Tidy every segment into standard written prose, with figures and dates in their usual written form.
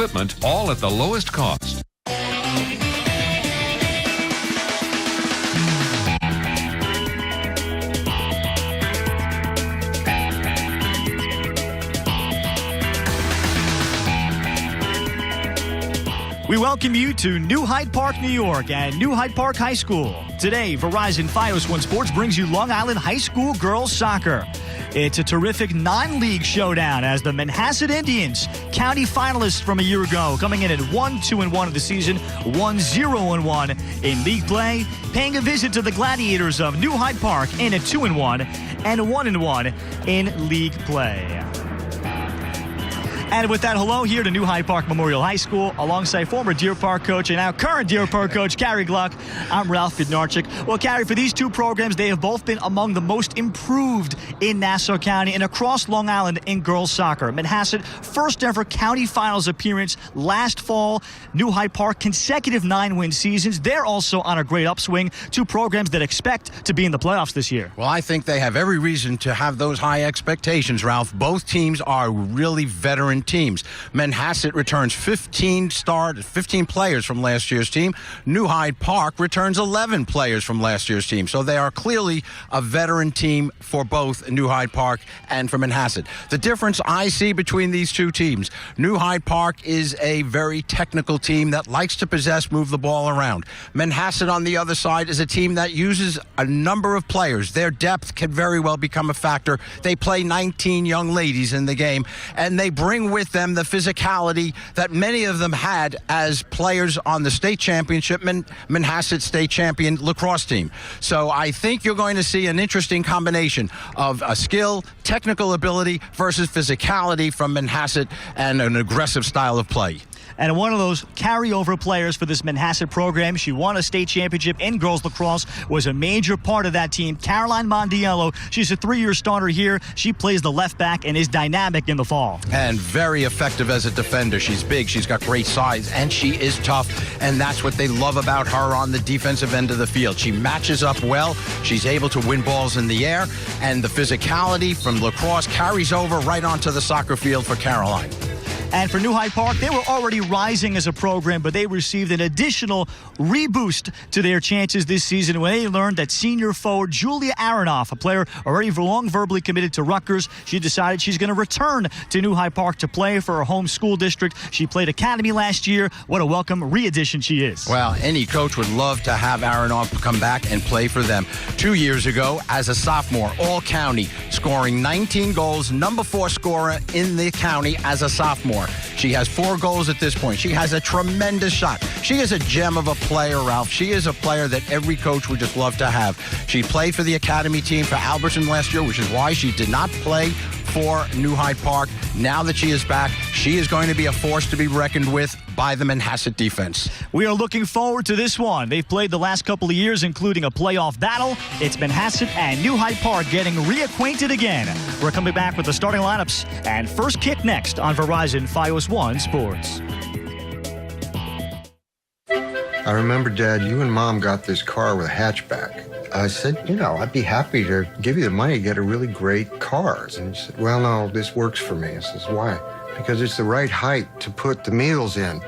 equipment, all at the lowest cost. We welcome you to New Hyde Park, New York and New Hyde Park High School. Today, Verizon Fios One Sports brings you Long Island High School girls soccer. It's a terrific non-league showdown as the Manhasset Indians, county finalists from a year ago, coming in at 1-2-1 of the season, 1-0-1 in league play, paying a visit to the Gladiators of New Hyde Park in at 2-1 and 1-1 in league play. And with that, hello here to New Hyde Park Memorial High School, alongside former Deer Park coach and now current Deer Park coach, Carrie Gluck. I'm Ralph Bednarczyk. Well, Carrie, for these two programs, they have both been among the most improved in Nassau County and across Long Island in girls soccer. Manhasset, first ever county finals appearance last fall. New Hyde Park, consecutive 9-win seasons. They're also on a great upswing. Two programs that expect to be in the playoffs this year. Well, I think they have every reason to have those high expectations, Ralph. Both teams are really veteran teams. Manhasset returns 15 players from last year's team. New Hyde Park returns 11 players from last year's team. So they are clearly a veteran team for both New Hyde Park and for Manhasset. The difference I see between these two teams, New Hyde Park is a very technical team that likes to possess, move the ball around. Manhasset, on the other side, is a team that uses a number of players. Their depth can very well become a factor. They play 19 young ladies in the game, and they bring with them the physicality that many of them had as players on the state championship, Manhasset state champion lacrosse team. So I think you're going to see an interesting combination of a skill, technical ability versus physicality from Manhasset and an aggressive style of play. And one of those carryover players for this Manhasset program, she won a state championship in girls lacrosse, was a major part of that team. Caroline Mondiello, she's a 3-year starter here. She plays the left back and is dynamic in the fall. And very effective as a defender. She's big, she's got great size, and she is tough. And that's what they love about her on the defensive end of the field. She matches up well. She's able to win balls in the air. And the physicality from lacrosse carries over right onto the soccer field for Caroline. And for New Hyde Park, they were already rising as a program, but they received an additional reboost to their chances this season when they learned that senior forward Julia Aronov, a player already long verbally committed to Rutgers, she decided she's going to return to New Hyde Park to play for her home school district. She played academy last year. What a welcome re-addition she is. Well, any coach would love to have Aronov come back and play for them. 2 years ago, as a sophomore, all-county, scoring 19 goals, number 4 scorer in the county as a sophomore. She has 4 goals at this point. She has a tremendous shot. She is a gem of a player, Ralph. She is a player that every coach would just love to have. She played for the academy team for Albertson last year, which is why she did not play for New Hyde Park. Now that she is back, she is going to be a force to be reckoned with by the Manhasset defense. We are looking forward to this one. They've played the last couple of years, including a playoff battle. It's Manhasset and New Hyde Park getting reacquainted again. We're coming back with the starting lineups and first kick next on Verizon Fios One Sports. I remember, Dad, you and Mom got this car with a hatchback. I said, I'd be happy to give you the money to get a really great car. And he said, well, no, this works for me. I says, why? Because it's the right height to put the meals in.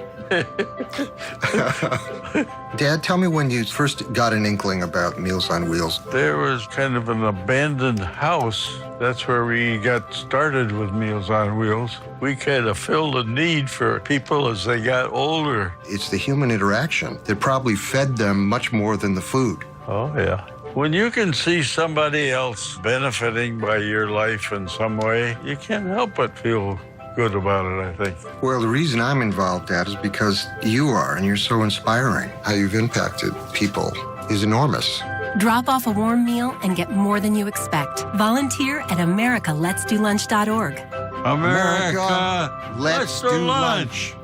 Dad, tell me when you first got an inkling about Meals on Wheels. There was kind of an abandoned house. That's where we got started with Meals on Wheels. We kind of filled a need for people as they got older. It's the human interaction that probably fed them much more than the food. Oh, yeah. When you can see somebody else benefiting by your life in some way, you can't help but feel good about it, I think. Well, the reason I'm involved, Dad, is because you are, and you're so inspiring. How you've impacted people is enormous. Drop off a warm meal and get more than you expect. Volunteer at AmericaLet'sDoLunch.org. America, let's do lunch.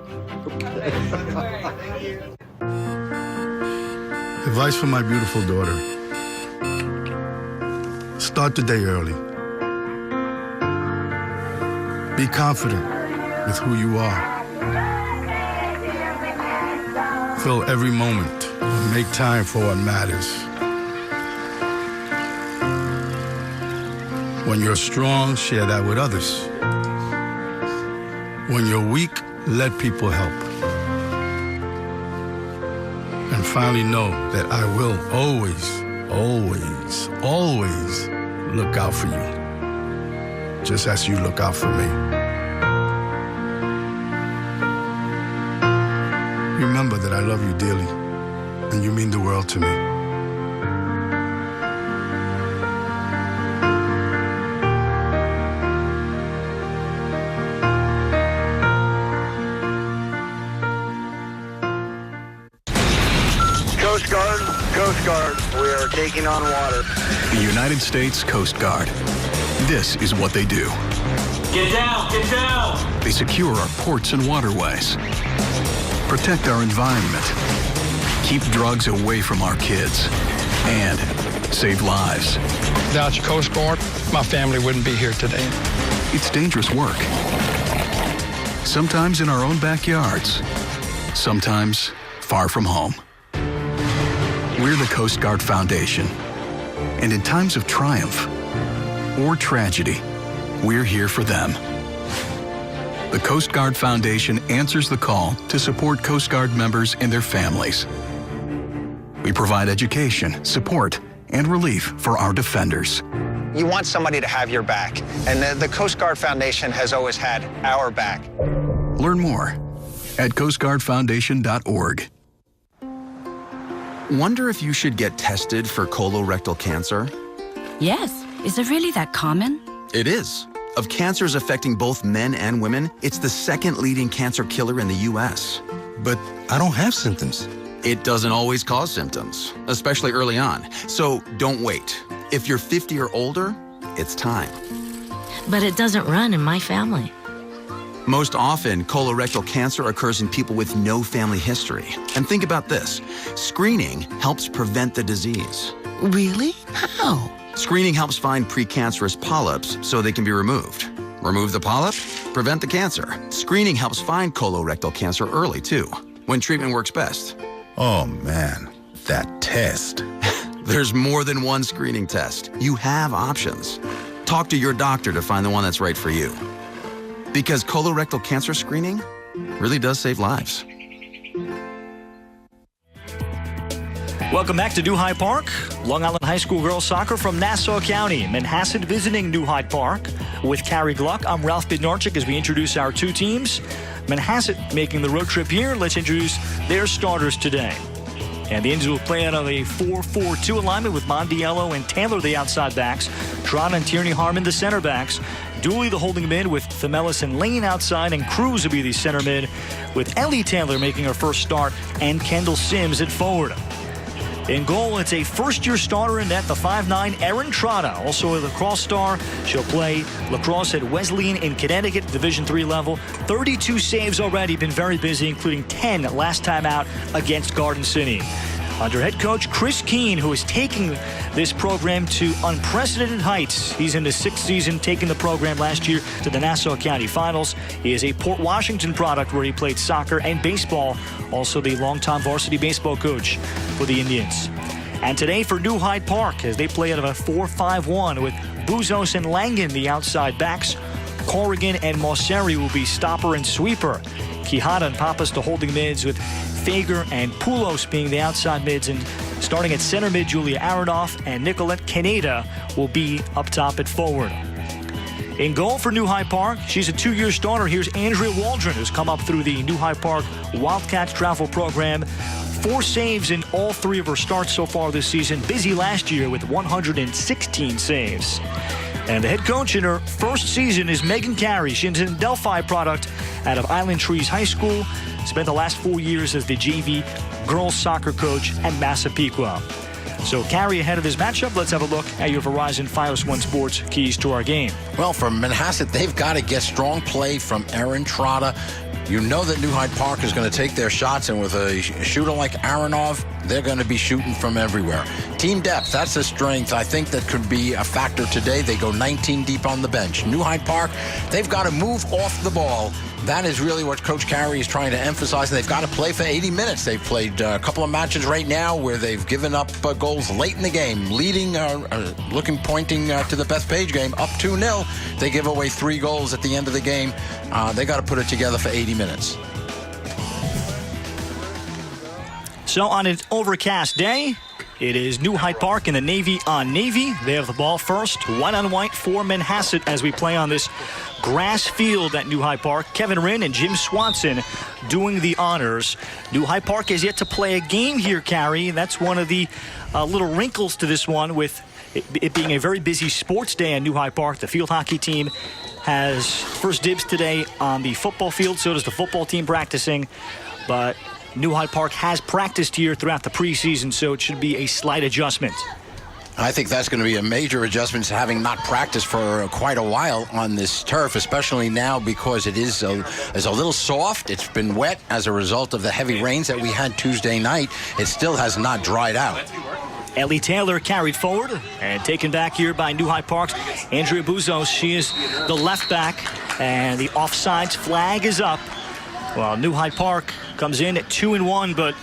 Advice for my beautiful daughter. Start the day early. Be confident with who you are. Fill every moment and make time for what matters. When you're strong, share that with others. When you're weak, let people help. And finally know that I will always, always, always look out for you, just as you look out for me. Remember that I love you dearly, and you mean the world to me. Coast Guard, we are taking on water. The United States Coast Guard. This is what they do. Get down! Get down! They secure our ports and waterways, protect our environment, keep drugs away from our kids, and save lives. Without your Coast Guard, my family wouldn't be here today. It's dangerous work. Sometimes in our own backyards, sometimes far from home. We're the Coast Guard Foundation. And in times of triumph or tragedy, we're here for them. The Coast Guard Foundation answers the call to support Coast Guard members and their families. We provide education, support, and relief for our defenders. You want somebody to have your back, and the Coast Guard Foundation has always had our back. Learn more at coastguardfoundation.org. Wonder if you should get tested for colorectal cancer? Yes. Is it really that common? It is. Of cancers affecting both men and women, it's the second leading cancer killer in the U.S. But I don't have symptoms. It doesn't always cause symptoms, especially early on. So don't wait. If you're 50 or older, it's time. But it doesn't run in my family. Most often, colorectal cancer occurs in people with no family history. And think about this. Screening helps prevent the disease. Really? How? Screening helps find precancerous polyps so they can be removed. Remove the polyp, prevent the cancer. Screening helps find colorectal cancer early, too, when treatment works best. Oh, man, that test. There's more than one screening test. You have options. Talk to your doctor to find the one that's right for you. Because colorectal cancer screening really does save lives. Welcome back to New Hyde Park. Long Island High School girls soccer from Nassau County. Manhasset visiting New Hyde Park with Carrie Gluck. I'm Ralph Bednarczyk as we introduce our two teams. Manhasset making the road trip here. Let's introduce their starters today. And the Indians will play out of a 4-4-2 alignment with Mondiello and Taylor the outside backs. Tron and Tierney Harmon the center backs. Dooley the holding mid with Themelis and Lane outside, and Cruz will be the center mid with Ellie Taylor making her first start and Kendall Sims at forward. In goal, it's a first-year starter in net, the 5'9", Erin Trotta, also a lacrosse star. She'll play lacrosse at Wesleyan in Connecticut, Division III level. 32 saves already, been very busy, including 10 last time out against Garden City. Under head coach Chris Keene, who is taking this program to unprecedented heights. He's in his sixth season, taking the program last year to the Nassau County Finals. He is a Port Washington product where he played soccer and baseball, also the longtime varsity baseball coach for the Indians. And today for New Hyde Park, as they play out of a 4-5-1 with Bouzos and Langen, the outside backs. Corrigan and Mosseri will be stopper and sweeper. Quijada and Pappas the holding mids, with Fager and Poulos being the outside mids, and starting at center mid, Julia Aronov and Nicolette Caneda will be up top at forward. In goal for New Hyde Park, she's a two-year starter. Here's Andrea Waldron, who's come up through the New Hyde Park Wildcats travel program. 4 saves in all 3 of her starts so far this season. Busy last year with 116 saves. And the head coach in her first season is Megan Carey. She's a Delphi product out of Island Trees High School. Spent the last 4 years as the JV girls soccer coach at Massapequa. So Carey ahead of this matchup. Let's have a look at your Verizon Fios One Sports keys to our game. Well, for Manhasset, they've got to get strong play from Erin Trotta. You know that New Hyde Park is going to take their shots, and with a shooter like Aronov, they're going to be shooting from everywhere. Team depth, that's a strength. I think that could be a factor today. They go 19 deep on the bench. New Hyde Park, they've got to move off the ball. That is really what Coach Carey is trying to emphasize. They've got to play for 80 minutes. They've played a couple of matches right now where they've given up goals late in the game, leading, pointing to the Beth Page game, up 2-0. They give away 3 goals at the end of the game. They got to put it together for 80 minutes. So on an overcast day, it is New Hyde Park and the Navy on Navy. They have the ball first, white on white for Manhasset as we play on this grass field at New Hyde Park. Kevin Wren and Jim Swanson doing the honors. New Hyde Park has yet to play a game here, Carrie. That's one of the little wrinkles to this one, with it being a very busy sports day at New Hyde Park. The field hockey team has first dibs today on the football field. So does the football team practicing. But New Hyde Park has practiced here throughout the preseason, so it should be a slight adjustment. I think that's going to be a major adjustment, having not practiced for quite a while on this turf, especially now because it is a little soft. It's been wet as a result of the heavy rains that we had Tuesday night. It still has not dried out. Ellie Taylor carried forward and taken back here by New Hyde Park's Andrea Buzos. She is the left back, and the offsides flag is up. Well, New Hyde Park comes in at 2-1, but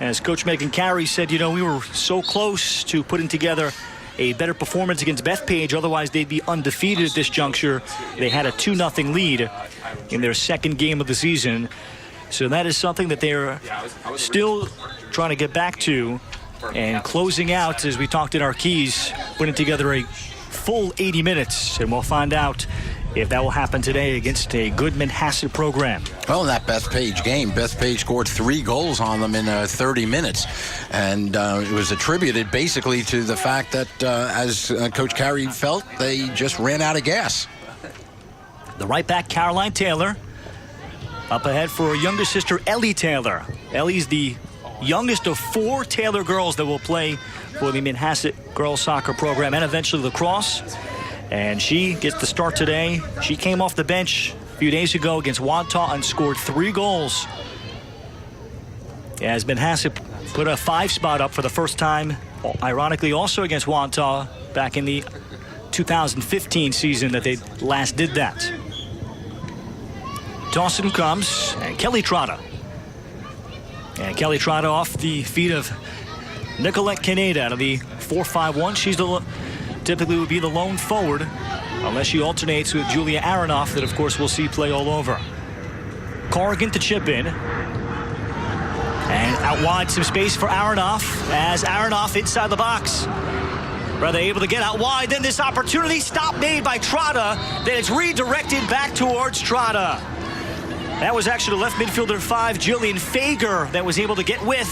as Coach Megan Carey said, we were so close to putting together a better performance against Bethpage. Otherwise, they'd be undefeated at this juncture. They had a 2-0 lead in their second game of the season. So that is something that they're still trying to get back to. And closing out, as we talked in our keys, putting together a full 80 minutes. And we'll find out if that will happen today against a good Manhasset program. Well, in that Bethpage game, Bethpage scored 3 goals on them in 30 minutes. And it was attributed basically to the fact that, as Coach Carey felt, they just ran out of gas. The right back, Caroline Taylor. Up ahead for her younger sister, Ellie Taylor. Ellie's the youngest of 4 Taylor girls that will play for the Manhasset girls soccer program and eventually lacrosse. And she gets the start today. She came off the bench a few days ago against Wantagh and scored 3 goals. As Manhasset put a 5 spot up for the first time, ironically also against Wantagh back in the 2015 season that they last did that. Dawson comes, and Kelly Trotta. And Kelly Trotta off the feet of Nicolette Kineda out of the 4-5-1. She's typically would be the lone forward, unless she alternates with Julia Aronov, that of course we'll see play all over. Corrigan to chip in. And out wide, some space for Aronov, as Aronov inside the box. Rather able to get out wide, then this opportunity, stop made by Trotta, then it's redirected back towards Trotta. That was actually the left midfielder 5, Jillian Fager, that was able to get with.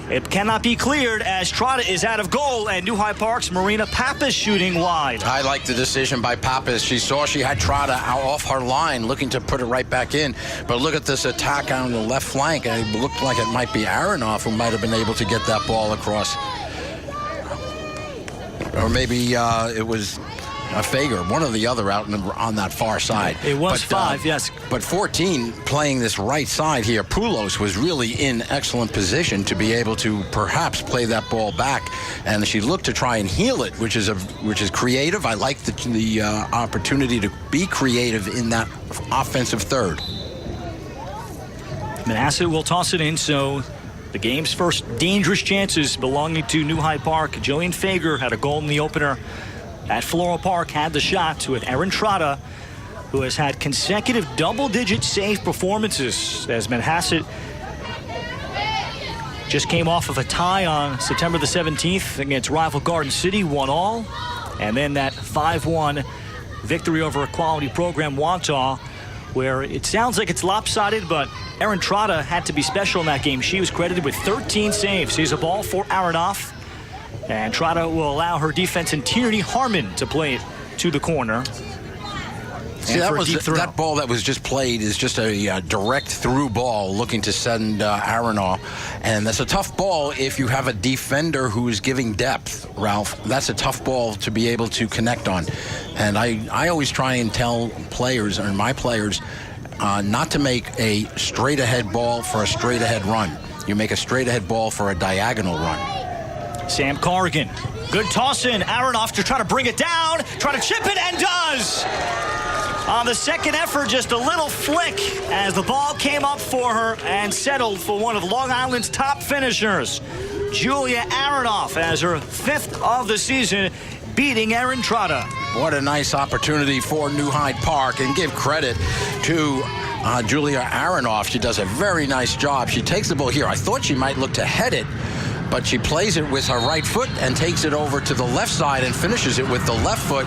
It cannot be cleared as Trotta is out of goal, and New Hyde Park's Marina Pappas shooting wide. I like the decision by Pappas. She saw she had Trotta out off her line, looking to put it right back in. But look at this attack on the left flank, and it looked like it might be Aronov who might have been able to get that ball across. Or maybe it was a Fager, one or the other out on that far side. It was 5, yes. But 14 playing this right side here, Poulos was really in excellent position to be able to perhaps play that ball back, and she looked to try and heal it, which is creative. I like the opportunity to be creative in that offensive third. Manhasset will toss it in, so the game's first dangerous chances belonging to New Hyde Park. Jillian Fager had a goal in the opener at Floral Park, had the shot with Erin Trotta, who has had consecutive double-digit save performances, as Manhasset just came off of a tie on September the 17th against rival Garden City, 1-1, and then that 5-1 victory over a quality program, Wantagh, where it sounds like it's lopsided, but Erin Trotta had to be special in that game. She was credited with 13 saves. Here's a ball for Aronov. And Trotta will allow her defense and Tierney Harmon to play it to the corner. See, that ball that was just played is just a direct through ball looking to send Aronov. And that's a tough ball if you have a defender who is giving depth, Ralph. That's a tough ball to be able to connect on. And I always try and tell players, or my players, not to make a straight-ahead ball for a straight-ahead run. You make a straight-ahead ball for a diagonal run. Sam Corrigan, good toss in. Aronov to try to bring it down, try to chip it, and does. On the second effort, just a little flick as the ball came up for her and settled for one of Long Island's top finishers, Julia Aronov, as her 5th of the season, beating Erin Trotta. What a nice opportunity for New Hyde Park, and give credit to Julia Aronov. She does a very nice job. She takes the ball here. I thought she might look to head it, but she plays it with her right foot and takes it over to the left side and finishes it with the left foot.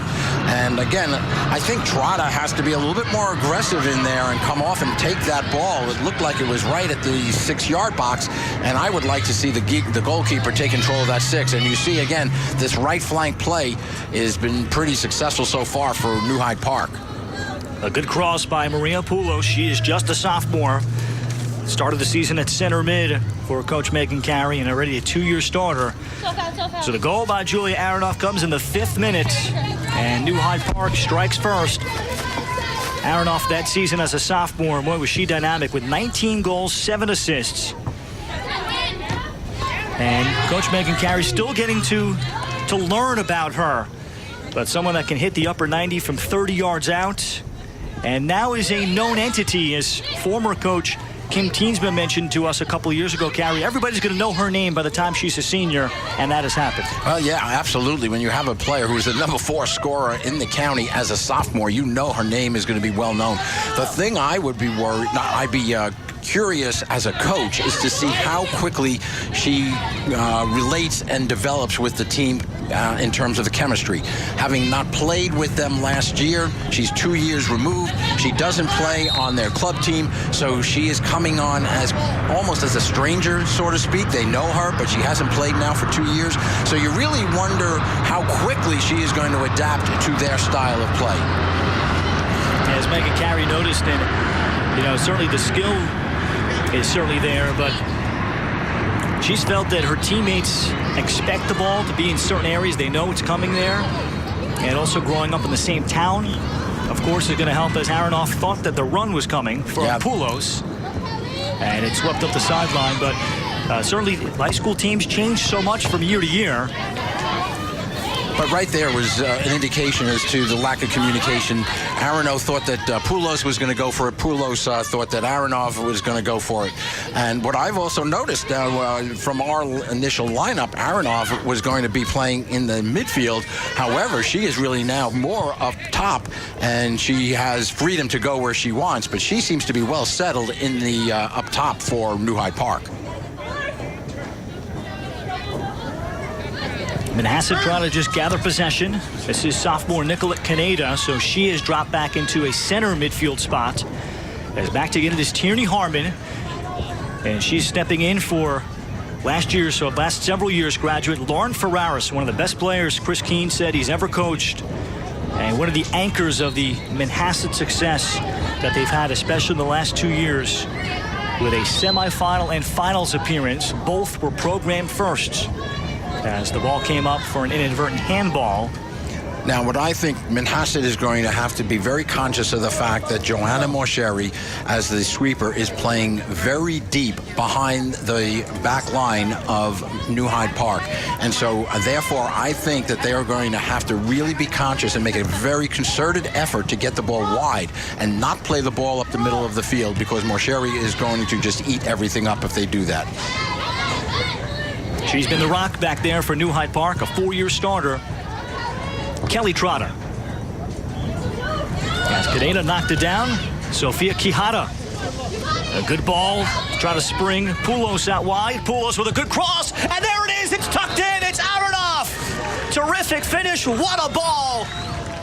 And again, I think Trotta has to be a little bit more aggressive in there and come off and take that ball. It looked like it was right at the 6-yard box, and I would like to see the goalkeeper take control of that 6. And you see, again, this right flank play has been pretty successful so far for New Hyde Park. A good cross by Maria Poulos. She is just a sophomore. Started the season at center mid for Coach Megan Carey and already a 2-year starter. So the goal by Julia Aronov comes in the 5th minute, and New Hyde Park strikes first. Aronov that season as a sophomore, boy, was she dynamic with 19 goals, 7 assists. And Coach Megan Carey still getting to learn about her. But someone that can hit the upper 90 from 30 yards out. And now is a known entity, as former coach Kim Teensma mentioned to us a couple of years ago, Carrie. Everybody's going to know her name by the time she's a senior, and that has happened. Well, yeah, absolutely. When you have a player who is the number 4 scorer in the county as a sophomore, you know her name is going to be well known. The thing I would be worried, curious as a coach, is to see how quickly she relates and develops with the team in terms of the chemistry. Having not played with them last year, she's 2 years removed. She doesn't play on their club team, so she is coming on as almost as a stranger, so to speak. They know her, but she hasn't played now for 2 years. So you really wonder how quickly she is going to adapt to their style of play. As Megan Carey noticed, and certainly the skill is certainly there, but she's felt that her teammates expect the ball to be in certain areas. They know it's coming there. And also growing up in the same town, of course, is going to help, as Aronov thought that the run was coming from Poulos. And it swept up the sideline. But certainly high school teams change so much from year to year. But right there was an indication as to the lack of communication. Aronov thought that Poulos was going to go for it. Poulos thought that Aronov was going to go for it. And what I've also noticed from our initial lineup, Aronov was going to be playing in the midfield. However, she is really now more up top, and she has freedom to go where she wants. But she seems to be well settled in the up top for New Hyde Park. Manhasset trying to just gather possession. This is sophomore Nicolette Caneda, so she has dropped back into a center midfield spot. As back to get it is Tierney Harmon, and she's stepping in for last several years graduate Lauren Ferraris, one of the best players Chris Keene said he's ever coached, and one of the anchors of the Manhasset success that they've had, especially in the last 2 years, with a semifinal and finals appearance. Both were program firsts, as the ball came up for an inadvertent handball. Now, what I think Manhasset is going to have to be very conscious of the fact that Joanna Morsheri, as the sweeper, is playing very deep behind the back line of New Hyde Park. And so, therefore, I think that they are going to have to really be conscious and make a very concerted effort to get the ball wide and not play the ball up the middle of the field, because Morsheri is going to just eat everything up if they do that. She's been the rock back there for New Hyde Park, a 4-year starter. Kelly Trotta. As Caneda knocked it down, Sophia Quijada. A good ball, try to spring. Poulos out wide. Poulos with a good cross, and there it is. It's tucked in. It's Aronov. Terrific finish. What a ball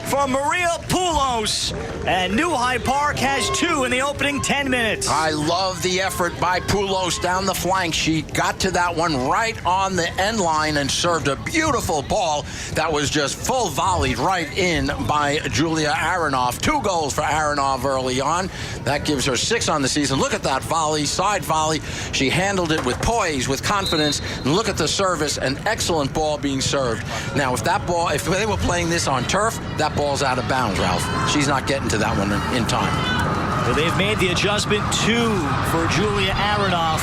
from Maria Poulos. And New Hyde Park has 2 in the opening 10 minutes. I love the effort by Poulos down the flank. She got to that one right on the end line and served a beautiful ball that was just full volleyed right in by Julia Aronov. 2 goals for Aronov early on. That gives her 6 on the season. Look at that volley, side volley. She handled it with poise, with confidence. And look at the service, an excellent ball being served. Now, if they were playing this on turf, that ball's out of bounds, Ralph. She's not getting to that one in time. Well, they've made the adjustment 2 for Julia Aronov.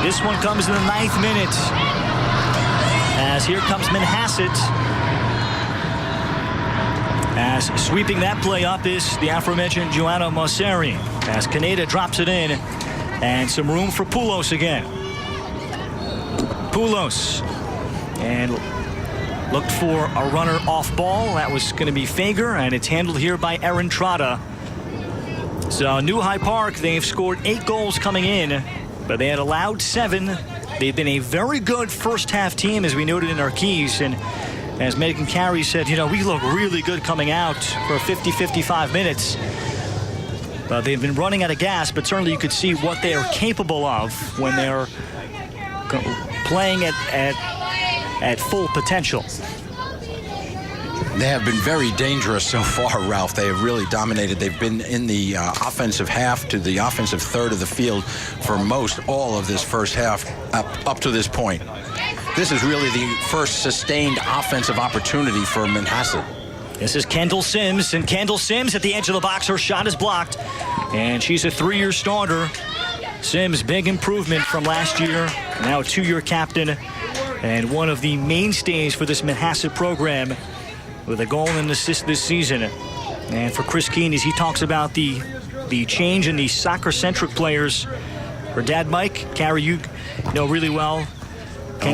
This one comes in the 9th minute, as here comes Manhasset. As sweeping that play up is the aforementioned Joanna Mosseri. As Caneda drops it in, and some room for Poulos again. Poulos, and looked for a runner off ball. That was going to be Fager, and it's handled here by Erin Trotta. So New Hyde Park, they've scored 8 goals coming in, but they had allowed 7. They've been a very good first half team, as we noted in our keys. And as Megan Carey said, we look really good coming out for 50-55 minutes. But they've been running out of gas, but certainly you could see what they are capable of when they're playing at full potential. They have been very dangerous so far, Ralph. They have really dominated. They've been in the offensive half to the offensive third of the field for most all of this first half up to this point. This is really the first sustained offensive opportunity for Manhasset. This is Kendall Sims, and Kendall Sims at the edge of the box. Her shot is blocked, and she's a 3-year starter. Sims, big improvement from last year, now a 2-year captain, and one of the mainstays for this Manhasset program, with a goal and an assist this season. And for Chris Keene, as he talks about the change in the soccer-centric players, her dad, Mike, Carrie, you know really well.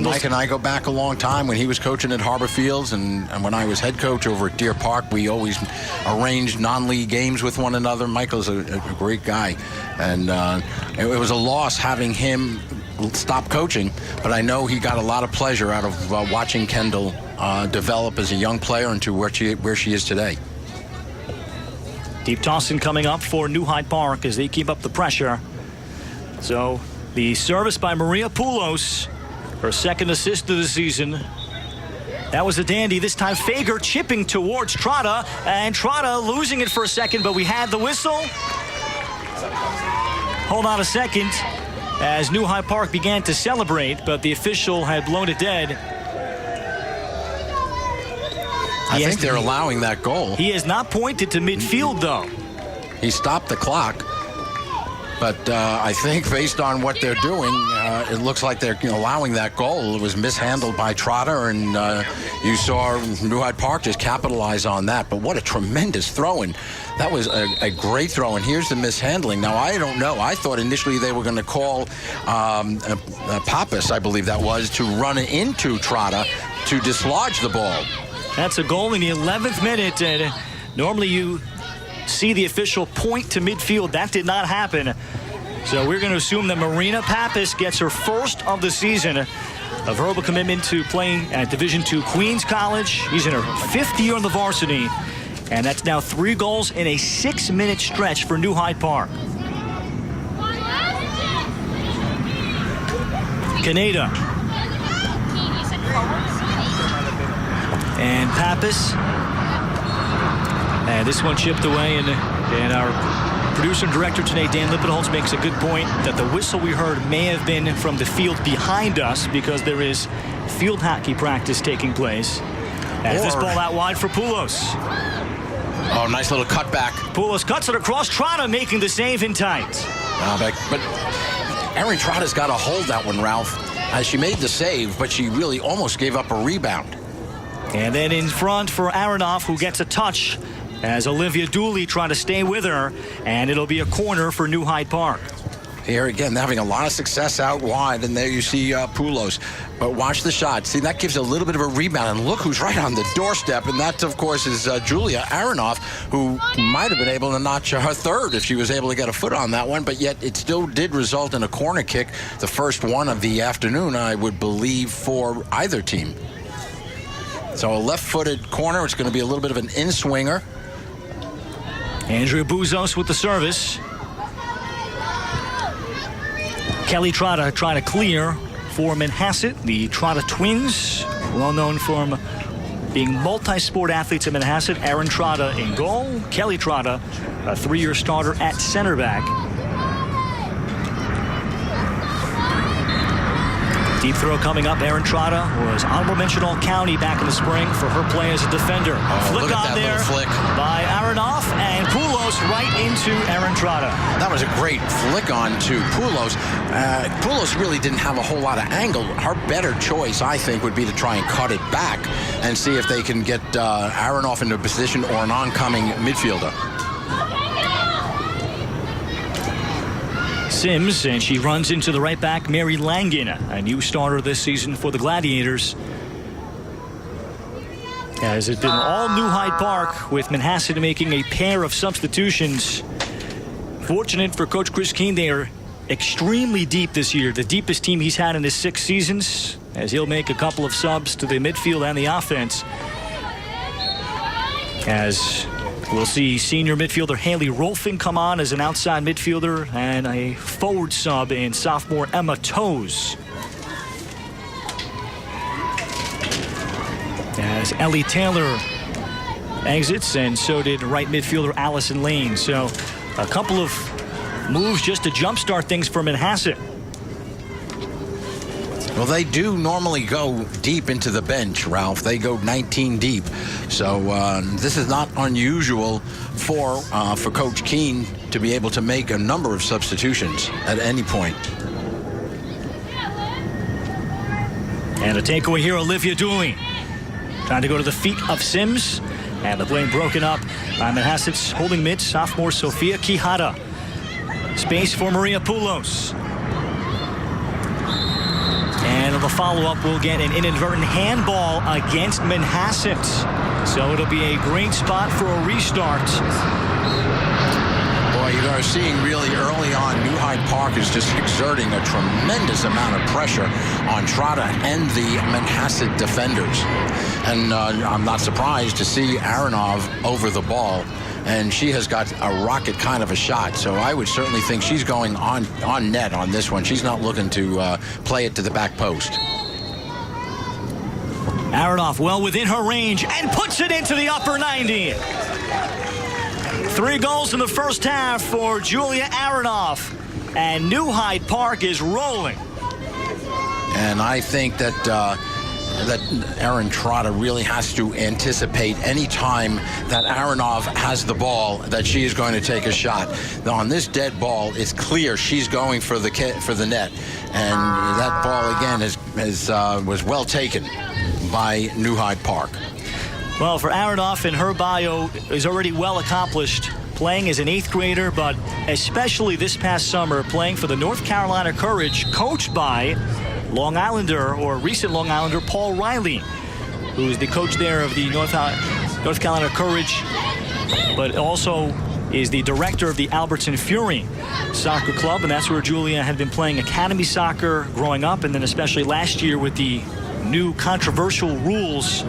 Mike and I go back a long time. When he was coaching at Harbor Fields and when I was head coach over at Deer Park, we always arranged non-league games with one another. Michael's a great guy, and it was a loss having him stop coaching, but I know he got a lot of pleasure out of watching Kendall develop as a young player into where she is today. Deep tossing coming up for New Hyde Park as they keep up the pressure. So the service by Maria Poulos, her second assist of the season. That was a dandy. This time Fager chipping towards Trotta, and Trotta losing it for a second, but we had the whistle. Hold on a second, as New Hyde Park began to celebrate, but the official had blown it dead. I think they're allowing that goal. He has not pointed to midfield, though. He stopped the clock. But I think based on what they're doing, it looks like they're allowing that goal. It was mishandled by Trotter, and you saw New Hyde Park just capitalize on that. But what a tremendous throw-in. That was a great throw, and here's the mishandling. Now, I don't know. I thought initially they were going to call Pappas, I believe that was, to run into Trotta to dislodge the ball. That's a goal in the 11th minute, and normally you see the official point to midfield. That did not happen. So we're going to assume that Marina Pappas gets her first of the season, a verbal commitment to playing at Division II Queens College. She's in her 5th year on the varsity, and that's now 3 goals in a 6-minute stretch for New Hyde Park. Kaneda. And Pappas. And this one chipped away, and our producer and director today, Dan Lippenholz, makes a good point that the whistle we heard may have been from the field behind us because there is field hockey practice taking place. As this ball out wide for Poulos. Oh, nice little cutback. Poulos cuts it across. Trotta making the save in tight. But Erin Trotta's got to hold that one, Ralph. She made the save, but she really almost gave up a rebound. And then in front for Aronov, who gets a touch as Olivia Dooley trying to stay with her, and it'll be a corner for New Hyde Park. Here again, they're having a lot of success out wide, and there you see Poulos. But watch the shot. See, that gives a little bit of a rebound, and look who's right on the doorstep, and that, of course, is Julia Aronov, who might have been able to notch her third if she was able to get a foot on that one, but yet it still did result in a corner kick, the first one of the afternoon, I would believe, for either team. So a left-footed corner. It's going to be a little bit of an in-swinger. Andrea Bouzos with the service. Kelly Trotta trying to clear for Manhasset. The Trotta twins, well known for being multi-sport athletes at Manhasset. Aaron Trotta in goal. Kelly Trotta, a 3-year starter at center back. Deep throw coming up. Aaron Trotta was honorable mention All-County back in the spring for her play as a defender. Flick on there by Aronov, and Poulos right into Aaron Trotta. That was a great flick on to Poulos. Poulos really didn't have a whole lot of angle. Her better choice, I think, would be to try and cut it back and see if they can get Aronov into a position or an oncoming midfielder. Sims, and she runs into the right back, Mary Langen, a new starter this season for the Gladiators. As it's been all New Hyde Park, with Manhasset making a pair of substitutions. Fortunate for Coach Chris Keene, they are extremely deep this year. The deepest team he's had in his 6 seasons, as he'll make a couple of subs to the midfield and the offense. As we'll see senior midfielder Haley Rolfing come on as an outside midfielder, and a forward sub in sophomore Emma Toes. As Ellie Taylor exits, and so did right midfielder Allison Lane. So a couple of moves just to jumpstart things for Manhasset. Well, they do normally go deep into the bench, Ralph. They go 19 deep. So this is not unusual for Coach Keene to be able to make a number of substitutions at any point. And a takeaway here, Olivia Dooley. Trying to go to the feet of Sims. And the play broken up by Manhasset's holding mid, sophomore Sophia Quijada. Space for Maria Poulos. And the follow-up will get an inadvertent handball against Manhasset. So it'll be a great spot for a restart. Boy, you are seeing really early on, New Hyde Park is just exerting a tremendous amount of pressure on Trotta and the Manhasset defenders. And I'm not surprised to see Aronov over the ball. And she has got a rocket kind of a shot. So I would certainly think she's going on net on this one. She's not looking to play it to the back post. Aronov well within her range and puts it into the upper 90. 3 goals in the first half for Julia Aronov. And New Hyde Park is rolling. And I think that Erin Trotta really has to anticipate any time that Aronov has the ball that she is going to take a shot. Now, on this dead ball, it's clear she's going for the net, and that ball again was well taken by New Hyde Park. Well, for Aronov, in her bio is already well accomplished, playing as an 8th grader, but especially this past summer playing for the North Carolina Courage, coached by Long Islander, or recent Long Islander, Paul Riley, who is the coach there of the North Carolina Courage, but also is the director of the Albertson Fury Soccer Club, and that's where Julia had been playing academy soccer growing up, and then especially last year with the new controversial rules